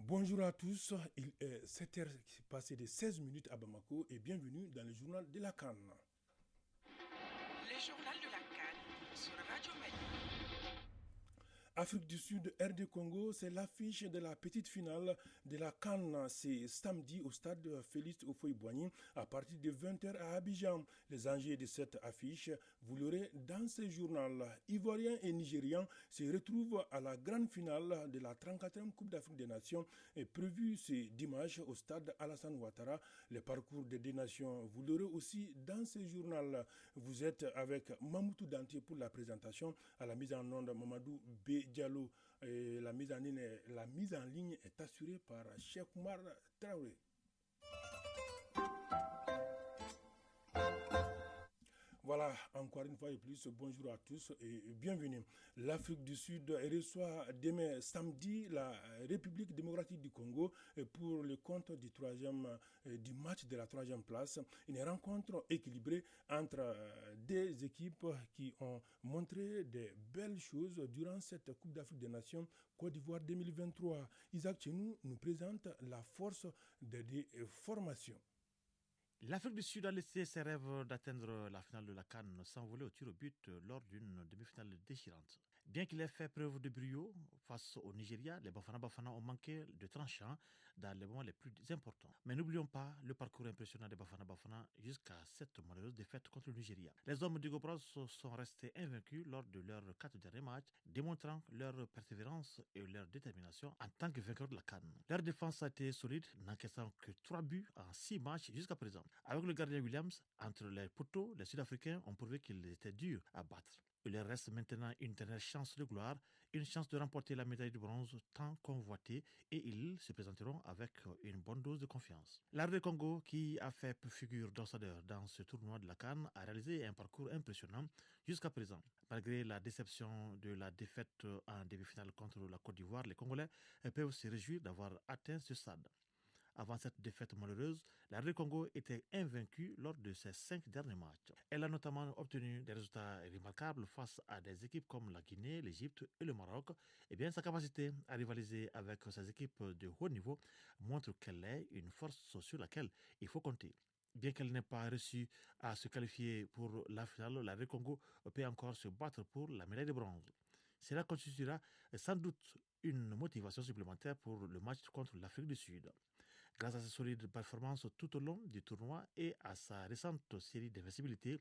Bonjour à tous, il est 7h passé de 16 minutes à Bamako et bienvenue dans le journal de la CAN. Le journal de la CAN sur Radio Mali. Afrique du Sud, RD Congo, c'est l'affiche de la petite finale de la CAN. C'est samedi au stade Félix Houphouët-Boigny à partir de 20h à Abidjan. Les enjeux de cette affiche, vous l'aurez dans ce journal. Ivoiriens et Nigérians se retrouvent à la grande finale de la 34e Coupe d'Afrique des Nations prévue ce dimanche au stade Alassane Ouattara. Le parcours des deux nations, vous l'aurez aussi dans ce journal. Vous êtes avec Mamoutou Dantier pour la présentation, à la mise en onde Mamadou B. Diallo. Et la mise en ligne est assurée par Cheikh Oumar Traoré. Voilà, encore une fois et plus, bonjour à tous et bienvenue. L'Afrique du Sud reçoit demain samedi la République démocratique du Congo pour le compte du match de la 3e place. Une rencontre équilibrée entre des équipes qui ont montré de belles choses durant cette Coupe d'Afrique des Nations Côte d'Ivoire 2023. Isaac Chenou nous présente la force des formations. L'Afrique du Sud a laissé ses rêves d'atteindre la finale de la CAN s'envoler au tir au but lors d'une demi-finale déchirante. Bien qu'il ait fait preuve de brio face au Nigeria, les Bafana ont manqué de tranchant dans les moments les plus importants. Mais n'oublions pas le parcours impressionnant des Bafana jusqu'à cette malheureuse défaite contre le Nigeria. Les hommes d'Hugo Bros sont restés invaincus lors de leurs 4 derniers matchs, démontrant leur persévérance et leur détermination en tant que vainqueurs de la CAN. Leur défense a été solide, n'encaissant que 3 buts en 6 matchs jusqu'à présent. Avec le gardien Williams, entre les poteaux, les Sud-Africains ont prouvé qu'ils étaient durs à battre. Il leur reste maintenant une dernière chance de gloire, une chance de remporter la médaille de bronze tant convoitée, et ils se présenteront avec une bonne dose de confiance. L'RD Congo, qui a fait figure d'ambassadeur dans ce tournoi de la CAN, a réalisé un parcours impressionnant jusqu'à présent. Malgré la déception de la défaite en demi-finale contre la Côte d'Ivoire, les Congolais peuvent se réjouir d'avoir atteint ce stade. Avant cette défaite malheureuse, la RD Congo était invaincue lors de ses 5 derniers matchs. Elle a notamment obtenu des résultats remarquables face à des équipes comme la Guinée, l'Égypte et le Maroc. Et bien, sa capacité à rivaliser avec ces équipes de haut niveau montre qu'elle est une force sur laquelle il faut compter. Bien qu'elle n'ait pas réussi à se qualifier pour la finale, la RD Congo peut encore se battre pour la médaille de bronze. Cela constituera sans doute une motivation supplémentaire pour le match contre l'Afrique du Sud. Grâce à ses solides performances tout au long du tournoi et à sa récente série d'invincibilité,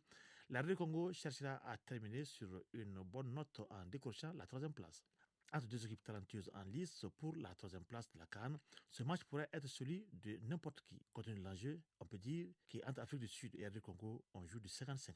la RD Congo cherchera à terminer sur une bonne note en décrochant la 3e place. Entre deux équipes talentueuses en lice pour la 3e place de la CAN, ce match pourrait être celui de n'importe qui. Compte tenu de l'enjeu, on peut dire qu'entre Afrique du Sud et RD Congo, on joue du 50-50.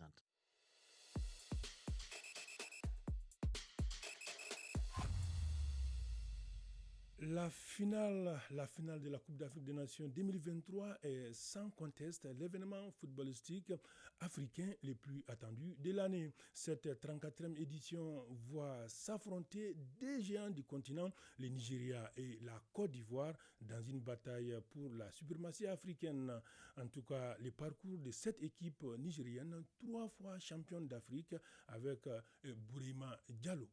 La finale de la Coupe d'Afrique des Nations 2023 est sans conteste l'événement footballistique africain le plus attendu de l'année. Cette 34e édition voit s'affronter des géants du continent, le Nigeria et la Côte d'Ivoire, dans une bataille pour la suprématie africaine. En tout cas, le parcours de cette équipe nigérienne, 3 fois championne d'Afrique, avec Bourima Diallo.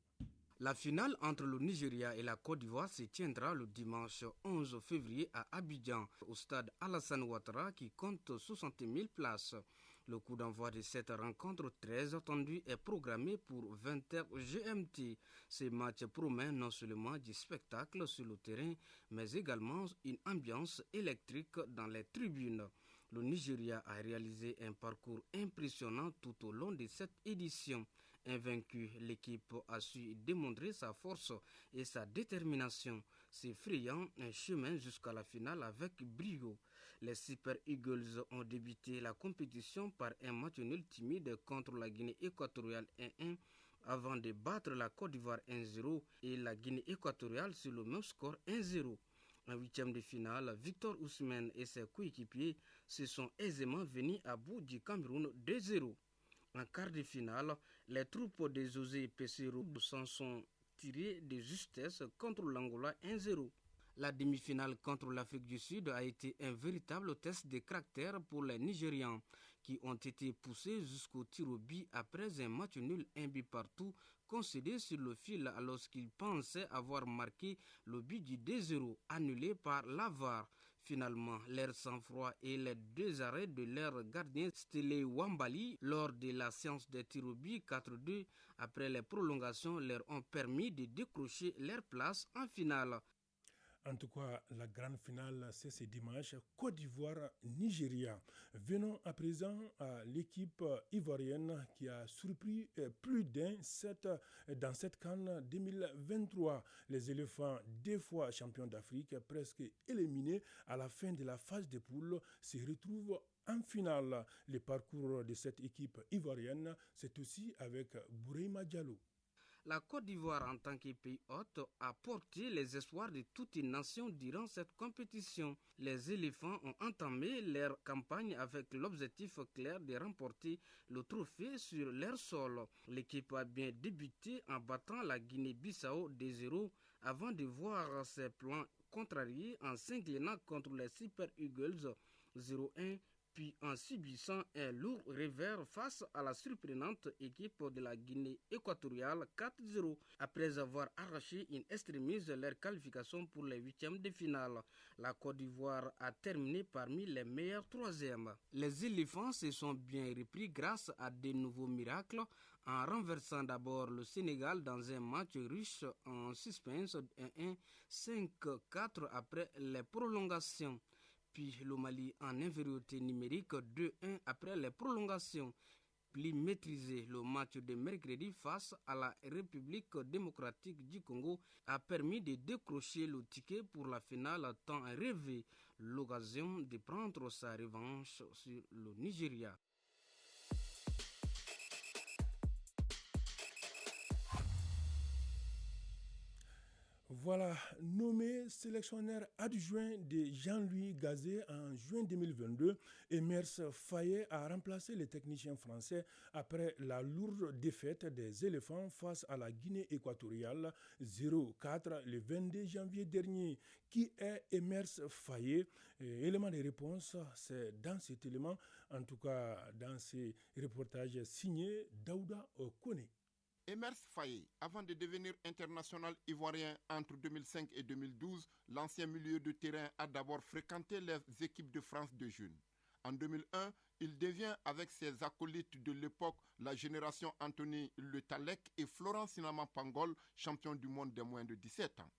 La finale entre le Nigeria et la Côte d'Ivoire se tiendra le dimanche 11 février à Abidjan, au stade Alassane Ouattara qui compte 60 000 places. Le coup d'envoi de cette rencontre très attendue est programmé pour 20h GMT. Ce match promet non seulement du spectacle sur le terrain, mais également une ambiance électrique dans les tribunes. Le Nigeria a réalisé un parcours impressionnant tout au long de cette édition. Invaincue, l'équipe a su démontrer sa force et sa détermination, s'effrayant un chemin jusqu'à la finale avec brio. Les Super Eagles ont débuté la compétition par un match nul timide contre la Guinée équatoriale 1-1 avant de battre la Côte d'Ivoire 1-0 et la Guinée équatoriale sur le même score 1-0. En 8e de finale, Victor Osimhen et ses coéquipiers se sont aisément venus à bout du Cameroun 2-0. En quart de finale, les troupes de José Peseiro s'en sont tirées de justesse contre l'Angola 1-0. La demi-finale contre l'Afrique du Sud a été un véritable test de caractère pour les Nigérians qui ont été poussés jusqu'au tir au but après un match nul 1 but partout concédé sur le fil lorsqu'ils pensaient avoir marqué le but du 2-0 annulé par la VAR. Finalement, l'air sang-froid et les 2 arrêts de leur gardien Stele Wambali lors de la séance des tirs au but 4-2 après les prolongations leur ont permis de décrocher leur place en finale. En tout cas, la grande finale, c'est ce dimanche, Côte d'Ivoire-Nigeria. Venons à présent à l'équipe ivoirienne qui a surpris plus d'un dans cette CAN 2023. Les éléphants, 2 fois champions d'Afrique, presque éliminés à la fin de la phase de poule, se retrouvent en finale. Le parcours de cette équipe ivoirienne, c'est aussi avec Bourema Diallo. La Côte d'Ivoire, en tant que pays hôte, a porté les espoirs de toute une nation durant cette compétition. Les éléphants ont entamé leur campagne avec l'objectif clair de remporter le trophée sur leur sol. L'équipe a bien débuté en battant la Guinée-Bissau 2-0 avant de voir ses plans contrariés en s'inclinant contre les Super Eagles 0-1. Puis en subissant un lourd revers face à la surprenante équipe de la Guinée équatoriale 4-0, après avoir arraché in extremis leur qualification pour les 8e de finale. La Côte d'Ivoire a terminé parmi les meilleurs 3e. Les éléphants se sont bien repris grâce à de nouveaux miracles, en renversant d'abord le Sénégal dans un match riche en suspense 1-1, 5-4 après les prolongations. Puis le Mali en infériorité numérique 2-1 après les prolongations. Puis maîtrisé, le match de mercredi face à la République démocratique du Congo a permis de décrocher le ticket pour la finale tant rêvée, l'occasion de prendre sa revanche sur le Nigeria. Voilà, nommé sélectionneur adjoint de Jean-Louis Gazé en juin 2022, Emers Faye a remplacé le technicien français après la lourde défaite des éléphants face à la Guinée équatoriale 0-4 le 22 janvier dernier. Qui est Emers Faye? Élément de réponse, c'est dans cet élément, en tout cas dans ces reportages signés Daouda Kone. Emers Faye, avant de devenir international ivoirien entre 2005 et 2012, l'ancien milieu de terrain a d'abord fréquenté les équipes de France de jeunes. En 2001, il devient avec ses acolytes de l'époque, la génération Anthony Le Tallec et Florent Sinama Pangol, champion du monde des moins de 17 ans.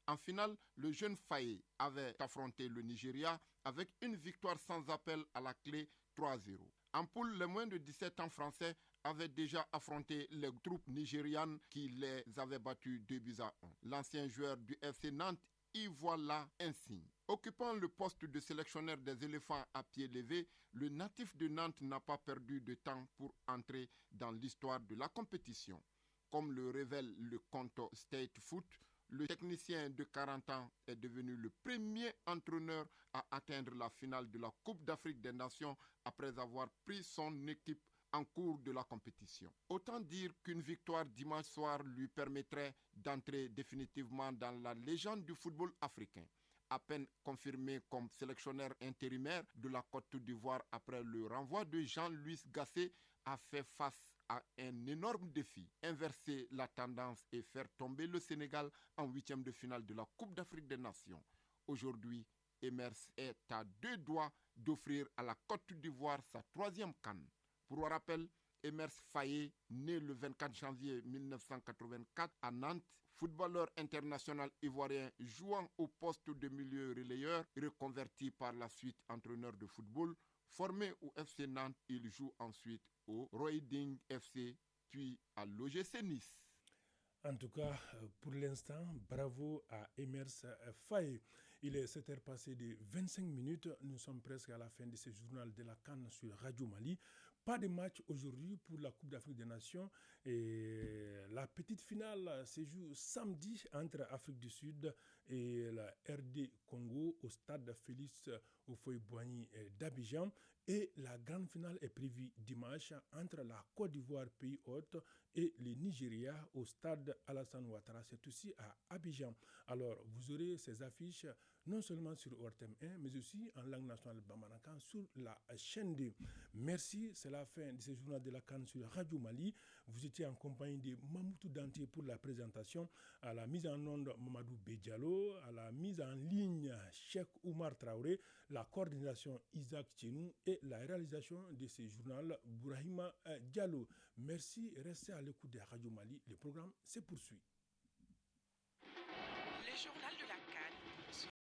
En finale, le jeune Faye avait affronté le Nigeria avec une victoire sans appel à la clé 3-0. En poule, les moins de 17 ans français avaient déjà affronté les troupes nigérianes qui les avaient battus 2-1. L'ancien joueur du FC Nantes y voit là un signe. Occupant le poste de sélectionneur des éléphants à pied levé, le natif de Nantes n'a pas perdu de temps pour entrer dans l'histoire de la compétition. Comme le révèle le compte State Foot, le technicien de 40 ans est devenu le premier entraîneur à atteindre la finale de la Coupe d'Afrique des Nations après avoir pris son équipe en cours de la compétition. Autant dire qu'une victoire dimanche soir lui permettrait d'entrer définitivement dans la légende du football africain. À peine confirmé comme sélectionneur intérimaire de la Côte d'Ivoire après le renvoi de Jean-Louis Gasset, a fait face à un énorme défi, inverser la tendance et faire tomber le Sénégal en 8e de finale de la Coupe d'Afrique des Nations. Aujourd'hui, Emers est à 2 doigts d'offrir à la Côte d'Ivoire sa 3e CAN. Pour rappel, Emers Faye, né le 24 janvier 1984 à Nantes, footballeur international ivoirien jouant au poste de milieu relayeur, reconverti par la suite entraîneur de football. Formé au FC Nantes, il joue ensuite au Royding FC, puis à l'OGC Nice. En tout cas, pour l'instant, bravo à Emers Faye. Il est 7h passé de 25 minutes. Nous sommes presque à la fin de ce journal de la CAN sur Radio Mali. Pas de match aujourd'hui pour la Coupe d'Afrique des Nations. Et la petite finale se joue samedi entre Afrique du Sud et la RD Congo au stade Félix au Foy-Boigny d'Abidjan. Et la grande finale est prévue dimanche entre la Côte d'Ivoire, pays hôte, et le Nigeria au stade Alassane Ouattara. C'est aussi à Abidjan. Alors, vous aurez ces affiches non seulement sur ORTM 1, mais aussi en langue nationale bambarakan sur la chaîne 2. Merci, c'est la fin de ce journal de la CAN sur Radio Mali. Vous étiez en compagnie de Mamoutou Danté pour la présentation, à la mise en onde Mamadou Bédialo, à la mise en ligne Cheikh Oumar Traoré, la coordination Isaac Tchenou et la réalisation de ce journal Bourahima Diallo. Merci, restez à l'écoute de Radio Mali. Le programme se poursuit. Le journal de la CAN